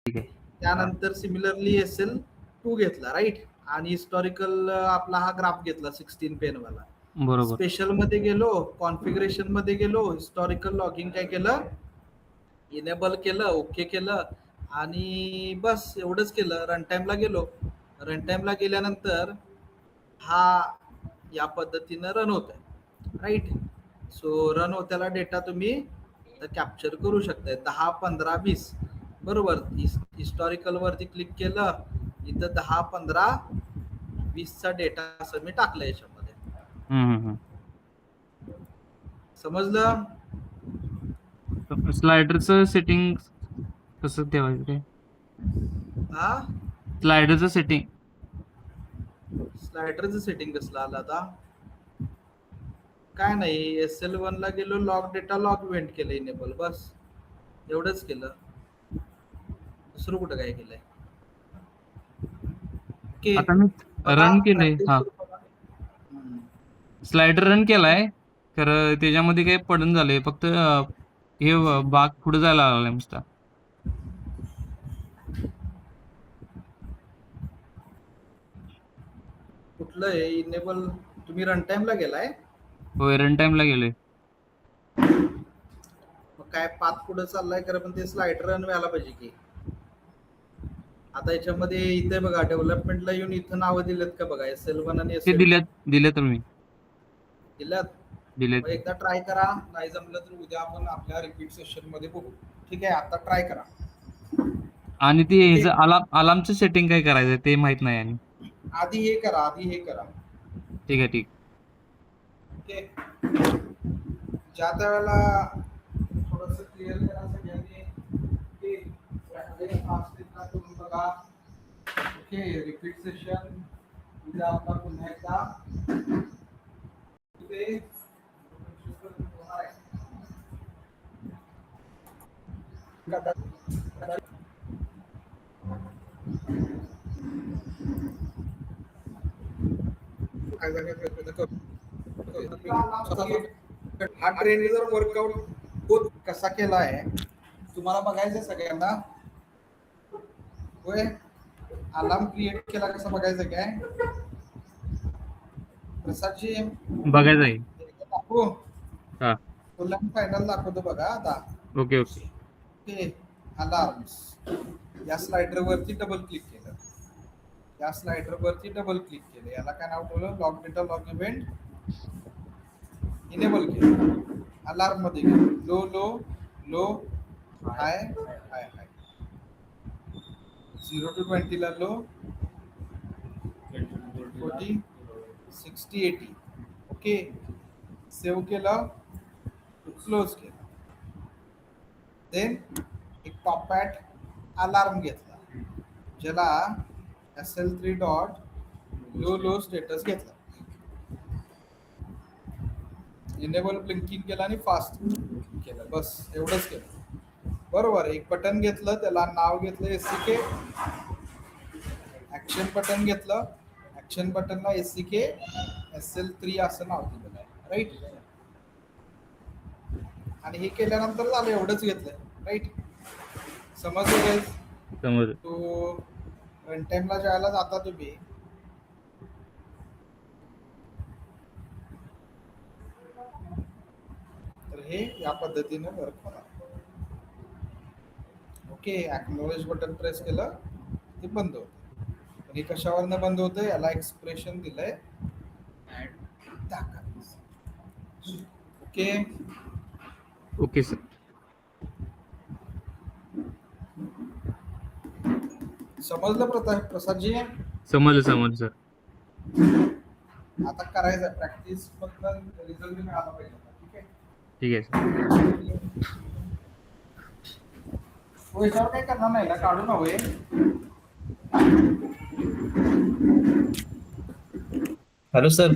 ठीक आहे. त्यानंतर सिमिलरली SL2 घेतला राईट, आणि हिस्टॉरिकल आपला हा ग्राफ घेतला 16 पेन वाला. बरोबर. स्पेशल मध्ये गेलो, कॉन्फिगरेशन मध्ये गेलो, हिस्टॉरिकल लॉगिंग काय केलं, इनेबल केलं, ओके केलं, आणि बस एवढंच केलं. रन टाइमला गेलो. रन टाइमला गेल्यानंतर हा या पद्धतीनं रन होत आहे राईट. सो रन होत्याला डेटा तुम्ही कॅप्चर करू शकताय 10, 15, 20 बरोबर. हिस्टॉरिकल वरती क्लिक केलं, इथं 10, 15, 20चा डेटा असं मी टाकलं याच्यामध्ये. समजलं? स्लायडरचं सेटिंग कसं ठेवायचं काय? हा, स्लायडरचं सेटिंग स्लायडरचं सेटिंग कसलं आलं आता? काय नाही, SL1 ला गेलो, लॉग डेटा लॉग इव्हेंट केलं इनेबल, बस एवढंच केलं. दुसरं कुठं काय केलंय? आता मी रन केलंय. हा, स्लायडर रन केलाय, तर त्याच्यामध्ये काही पडून झालंय, फक्त हे बाग पुढे जायला लागलाय नुसता. कुठलं आहे इनेबल? तुम्ही रन टाइमला गेलाय? होय, रन टाइमला गेलोय. मग काय पाथ पुढे चाललाय खरं, पण ते स्लायडर रन व्हायला पाहिजे की. आता याच्यामध्ये इथे बघा, डेव्हलपमेंटला येऊन इथं नावं दिलेत का बघा, SL1 आणि ते SL2 दिले तर मी दिल्यात. दिलेत. मग एकदा ट्राय करा, नाही जमलं तर उद्या आपण आपल्या रिपीट सेशन मध्ये बघू. ठीक आहे, आता ट्राय करा. आणि ते अलार्मचं सेटिंग काय करायचं ते माहित नाही. आणि आधी हे करा, आधी हे करा. ठीक आहे, ठीक. ओके, ज्या त्यावेळेला थोडंसं क्लिअर करा सगळ्यांनी. तुम्ही बघा. ओके, रिपीट सेशन उद्या आपला पुन्हा एकदा. हा ट्रेंड जर वर्कआउट होत कसा केला आहे तुम्हाला बघायचं सगळ्यांना. होय, अलार्म क्रिएट केला कसा बघायचं काय? प्रसादजी बघायचं आहे. दाखवू? हा, फुल अँड फायनल दाखवतो बघा आता. Okay okay. ओके, अलार्म्स या स्लाइडर वरती डबल क्लिक केलं. या स्लाइडर वरती डबल क्लिक केलं. याला काय नाव ठेवलं? Log data log event enable केलं. अलार्म मध्ये गेलो. Low low low, high high high. 0 to 20 ला लो, 40, 60, 80. ओके, सेव्ह केलं, क्लोज केलं. देन एक टॉप ॲट अलार्म घेतला, ज्याला SL3 dot low low status घेतला. इनेबल ब्लिंकिंग केलं आणि फास्ट केलं, बस एवढंच केलं. बरोबर. एक बटन घेतलं, त्याला नाव घेतलं SCK. ऍक्शन बटन घेतलं, ऍक्शन बटनला SCK SL3 असं नाव दिलेलं आहे राईट. आणि हे केल्यानंतर झालं, एवढंच घेतलंय राईट. समजलं काय? समजलं. तो रन टाइमला ज्यायला जाता तुम्ही, तर हे या पद्धतीने वर्क होणार. ओके, ॲक्नॉलेज बटन प्रेस केलं, ते बंद होतं. हे कशावरनं बंद होतं? याला एक्सप्रेशन दिलंय ओके ओके सर. समजलं प्रसादजी? समजलं सर. आता करायचं प्रॅक्टिस, फक्त रिझल्ट मिळाला पाहिजे. ठीक आहे सर. याच्यावर काही करणार नाही ना, काढू नव्हे. Hello sir.